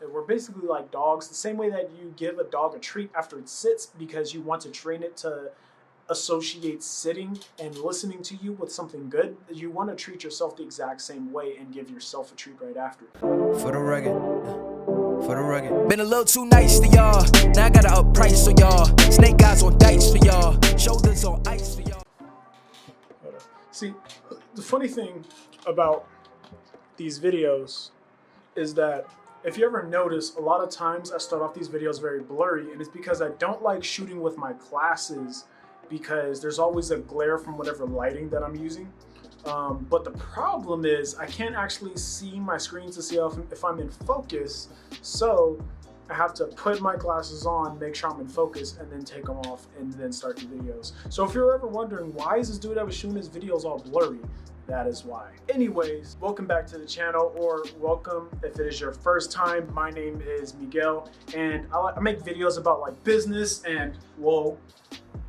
We're basically like dogs, the same way that you give a dog a treat after it sits because you want to train it to associate sitting and listening to you with something good. You want to treat yourself the exact same way and give yourself a treat right after. For the rugged. Been a little too nice to y'all. Now I gotta up price for y'all. Snake eyes on dice for y'all. Shoulders on ice for y'all. See, the funny thing about these videos is that if you ever notice, a lot of times I start off these videos very blurry, and it's because I don't like shooting with my glasses because there's always a glare from whatever lighting that I'm using. But the problem is I can't actually see my screen to see if I'm in focus, so I have to put my glasses on, make sure I'm in focus, and then take them off and then start the videos. So if you're ever wondering why is this dude that was shooting his videos all blurry, that is why. Anyways, welcome back to the channel, or welcome if it is your first time. My name is Miguel, and I make videos about like business and, whoa,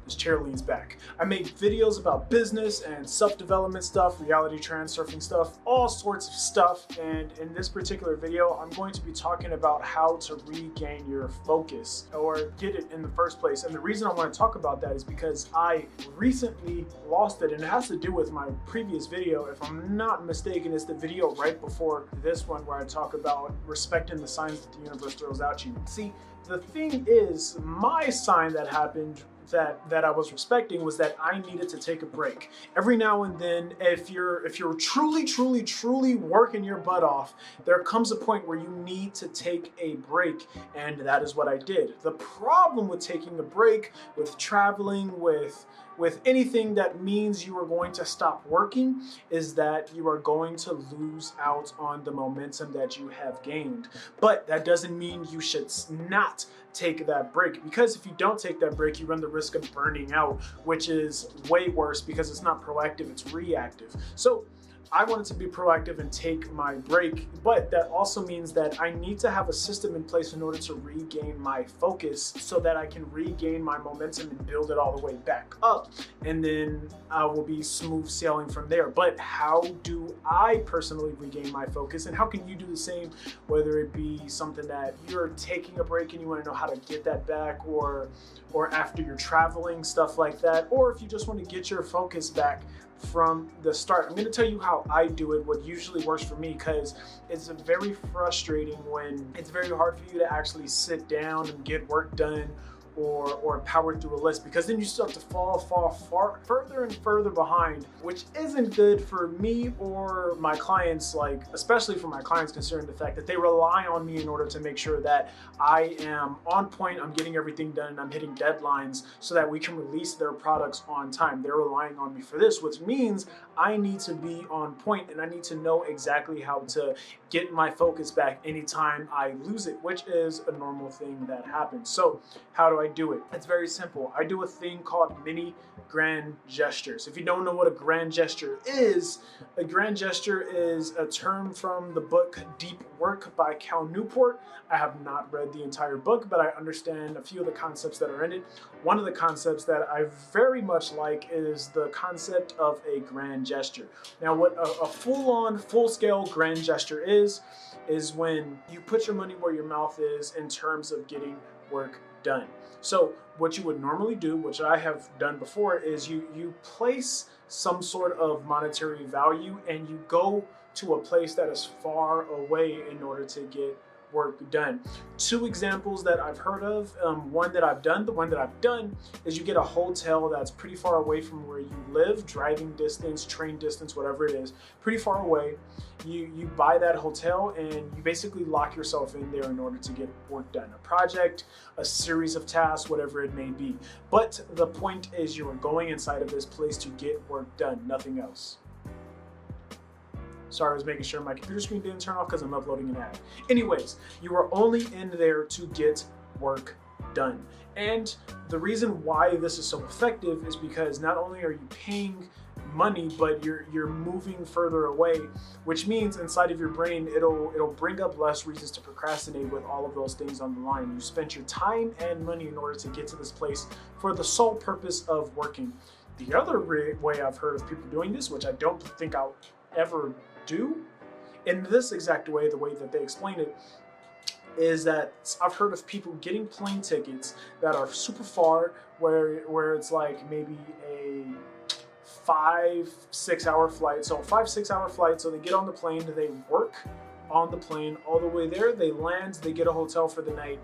this chair leans back. I make videos about business and self-development stuff, reality surfing stuff, all sorts of stuff. And in this particular video, I'm going to be talking about how to regain your focus or get it in the first place. And the reason I want to talk about that is because I recently lost it, and it has to do with my previous video. If I'm not mistaken, it's the video right before this one where I talk about respecting the signs that the universe throws at you. See, the thing is, my sign that happened that I was respecting was that I needed to take a break. Every now and then, if you're truly working your butt off, there comes a point where you need to take a break, and that is what I did. The problem with taking a break, with traveling, with anything that means you are going to stop working, is that you are going to lose out on the momentum that you have gained. But that doesn't mean you should not take that break, because if you don't take that break, you run the risk of burning out, which is way worse because it's not proactive, it's reactive. So I wanted to be proactive and take my break, but that also means that I need to have a system in place in order to regain my focus so that I can regain my momentum and build it all the way back up. And then I will be smooth sailing from there. But how do I personally regain my focus, and how can you do the same, whether it be something that you're taking a break and you want to know how to get that back, or after you're traveling, stuff like that, or if you just want to get your focus back from the start. I'm going to tell you how I do it, what usually works for me, because it's very frustrating when it's very hard for you to actually sit down and get work done or power through a list, because then you start to fall further and further behind, which isn't good for me or my clients, like especially for my clients, considering the fact that they rely on me in order to make sure that I am on point, I'm getting everything done, I'm hitting deadlines so that we can release their products on time. They're relying on me for this, which means I need to be on point and I need to know exactly how to get my focus back anytime I lose it, which is a normal thing that happens. So how do I do it? It's very simple. I do a thing called mini grand gestures. If you don't know what a grand gesture is, a grand gesture is a term from the book Deep Work by Cal Newport. I have not read the entire book, but I understand a few of the concepts that are in it. One of the concepts that I very much like is the concept of a grand gesture. Now, what a full-on, full-scale grand gesture is when you put your money where your mouth is in terms of getting work done. So what you would normally do, which I have done before, is you place some sort of monetary value and you go to a place that is far away in order to get work done. Two examples that I've heard of, the one that I've done is you get a hotel that's pretty far away from where you live, driving distance, train distance, whatever it is, pretty far away. You buy that hotel and you basically lock yourself in there in order to get work done, a project, a series of tasks, whatever it may be. But the point is you are going inside of this place to get work done, nothing else. Sorry, I was making sure my computer screen didn't turn off because I'm uploading an ad. Anyways, you are only in there to get work done. And the reason why this is so effective is because not only are you paying money, but you're moving further away, which means inside of your brain, it'll bring up less reasons to procrastinate with all of those things on the line. You spent your time and money in order to get to this place for the sole purpose of working. The other way I've heard of people doing this, which I don't think I'll ever do in this exact way, the way that they explain it, is that I've heard of people getting plane tickets that are super far, where it's like maybe a 5-6 hour flight. So 5-6 hour flight. So they get on the plane, they work on the plane all the way there. They land, they get a hotel for the night.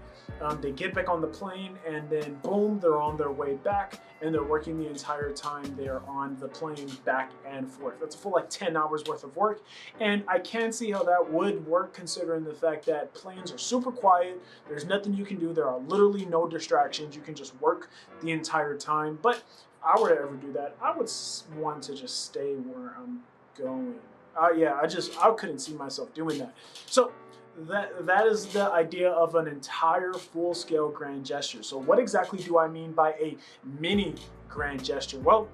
They get back on the plane, and then boom, they're on their way back, and they're working the entire time they're on the plane back and forth. That's a full like 10 hours worth of work. And I can see how that would work, considering the fact that planes are super quiet. There's nothing you can do. There are literally no distractions. You can just work the entire time. But if I were to ever do that, I would want to just stay where I'm going. I couldn't see myself doing that. So that is the idea of an entire full-scale grand gesture. So what exactly do I mean by a mini grand gesture? Well,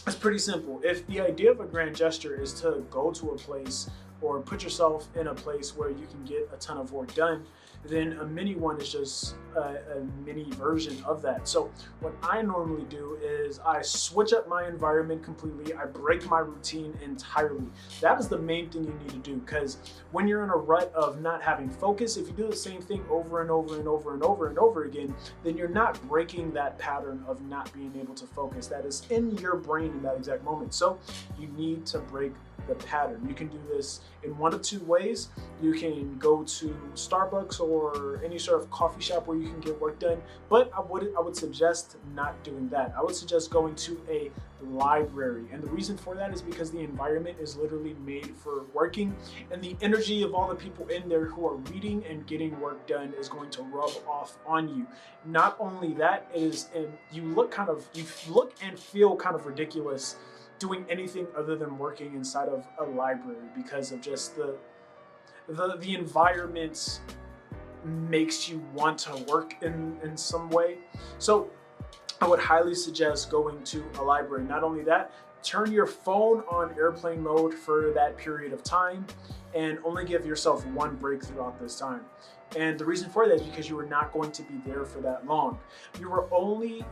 it's pretty simple. If the idea of a grand gesture is to go to a place or put yourself in a place where you can get a ton of work done, then a mini one is just a mini version of that. So what I normally do is I switch up my environment completely. I break my routine entirely. That is the main thing you need to do, because when you're in a rut of not having focus, if you do the same thing over and over and over and over and over again, then you're not breaking that pattern of not being able to focus that is in your brain in that exact moment. So you need to break the pattern. You can do this in one of two ways. You can go to Starbucks or any sort of coffee shop where you can get work done, but I would suggest not doing that. I would suggest going to a library, and the reason for that is because the environment is literally made for working, and the energy of all the people in there who are reading and getting work done is going to rub off on you. Not only that, you look and feel kind of ridiculous doing anything other than working inside of a library, because of just the environment makes you want to work in some way. So I would highly suggest going to a library. Not only that, turn your phone on airplane mode for that period of time, and only give yourself one break throughout this time. And the reason for that is because you are not going to be there for that long. Your only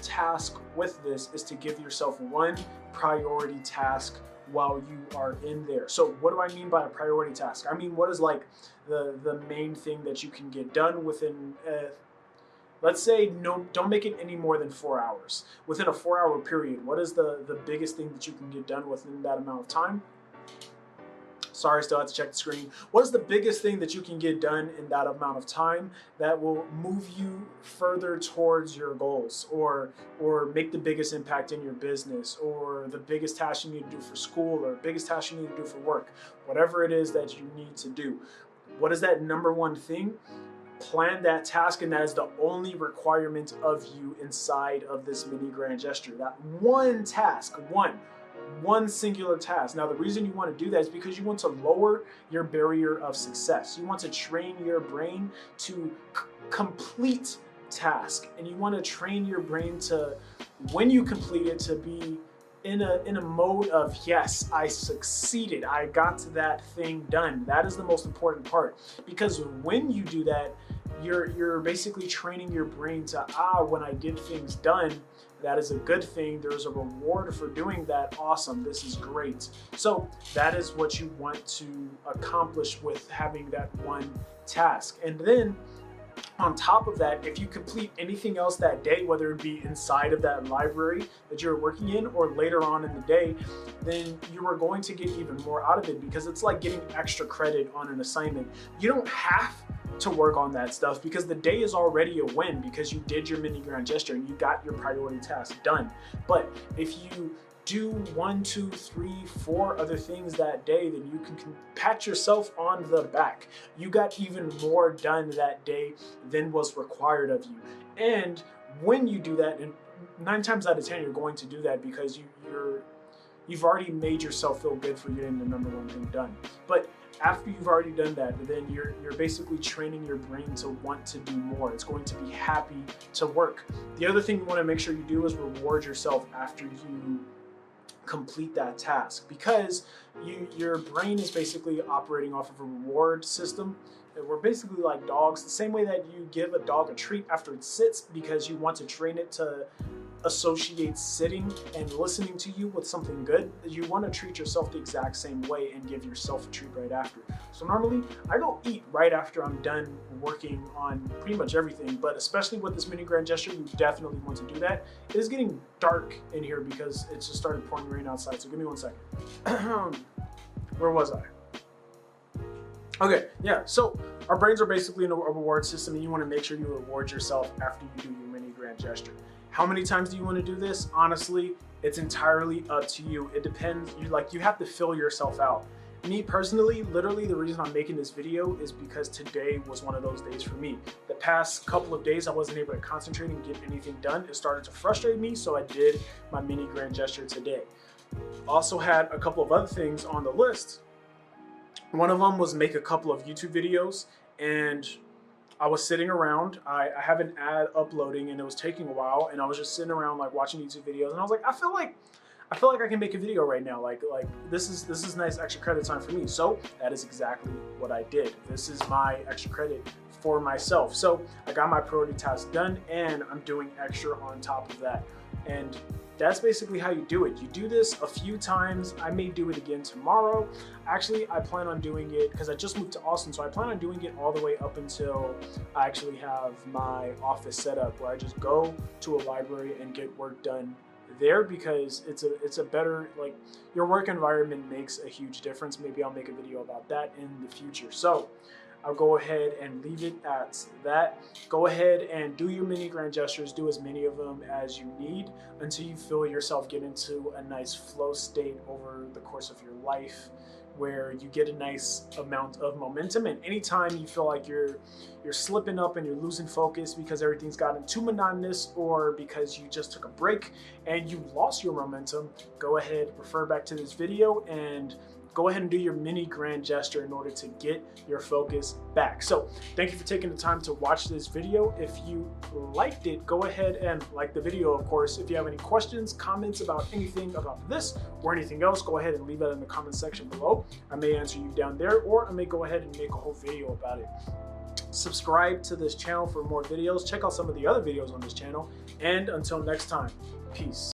task with this is to give yourself one priority task while you are in there. So what do I mean by a priority task? I mean, what is like the main thing that you can get done within, let's say, don't make it any more than 4 hours. Within a 4 hour period, what is the biggest thing that you can get done within that amount of time? Sorry, still have to check the screen. What is the biggest thing that you can get done in that amount of time that will move you further towards your goals, or make the biggest impact in your business, or the biggest task you need to do for school, or biggest task you need to do for work? Whatever it is that you need to do. What is that number one thing? Plan that task, and that is the only requirement of you inside of this mini grand gesture. That one task, one singular task. Now, the reason you want to do that is because you want to lower your barrier of success. You want to train your brain to complete task, and you want to train your brain to, when you complete it, to be in a mode of, yes, I succeeded. I got that thing done. That is the most important part, because when you do that, you're basically training your brain to, when I get things done, that is a good thing. There's a reward for doing that. Awesome. This is great. So that is what you want to accomplish with having that one task. And then on top of that, if you complete anything else that day, whether it be inside of that library that you're working in or later on in the day, then you are going to get even more out of it, because it's like getting extra credit on an assignment. You don't have to work on that stuff, because the day is already a win, because you did your mini grand gesture and you got your priority task done. But if you do 1, 2, 3, 4 other things that day, then you can pat yourself on the back. You got even more done that day than was required of you. And when you do that, and 9 times out of 10 you're going to do that because you've already made yourself feel good for getting the number one thing done. But after you've already done that, then you're basically training your brain to want to do more. It's going to be happy to work. The other thing you want to make sure you do is reward yourself after you complete that task, because your brain is basically operating off of a reward system. We're basically like dogs, the same way that you give a dog a treat after it sits, because you want to train it to associates sitting and listening to you with something good, you want to treat yourself the exact same way and give yourself a treat right after. So normally I go eat right after I'm done working on pretty much everything, but especially with this mini grand gesture, you definitely want to do that. It is getting dark in here because it just started pouring rain outside, so give me 1 second. Where was I? Okay, yeah, so our brains are basically in a reward system, and you want to make sure you reward yourself after you do your mini grand gesture. How many times do you want to do this? Honestly, it's entirely up to you. It depends. You have to fill yourself out. Me personally, literally the reason I'm making this video is because today was one of those days for me. The past couple of days I wasn't able to concentrate and get anything done. It started to frustrate me, so I did my mini grand gesture today. Also had a couple of other things on the list. One of them was make a couple of YouTube videos, and I was sitting around. I have an ad uploading and it was taking a while, and I was just sitting around like watching YouTube videos, and I was like, I feel like I can make a video right now. Like this is nice extra credit time for me. So that is exactly what I did. This is my extra credit for myself. So I got my priority task done, and I'm doing extra on top of that. And that's basically how you do it. You do this a few times. I may do it again tomorrow. Actually, I plan on doing it because I just moved to Austin, so I plan on doing it all the way up until I actually have my office set up, where I just go to a library and get work done there, because it's a better, like, your work environment makes a huge difference. Maybe I'll make a video about that in the future. So I'll go ahead and leave it at that. Go ahead and do your mini grand gestures. Do as many of them as you need until you feel yourself get into a nice flow state over the course of your life, where you get a nice amount of momentum. And anytime you feel like you're slipping up and you're losing focus because everything's gotten too monotonous, or because you just took a break and you lost your momentum, go ahead, refer back to this video and go ahead and do your mini grand gesture in order to get your focus back. So thank you for taking the time to watch this video. If you liked it, go ahead and like the video, of course. If you have any questions, comments about anything about this or anything else, go ahead and leave that in the comment section below. I may answer you down there, or I may go ahead and make a whole video about it. Subscribe to this channel for more videos. Check out some of the other videos on this channel. And until next time, peace.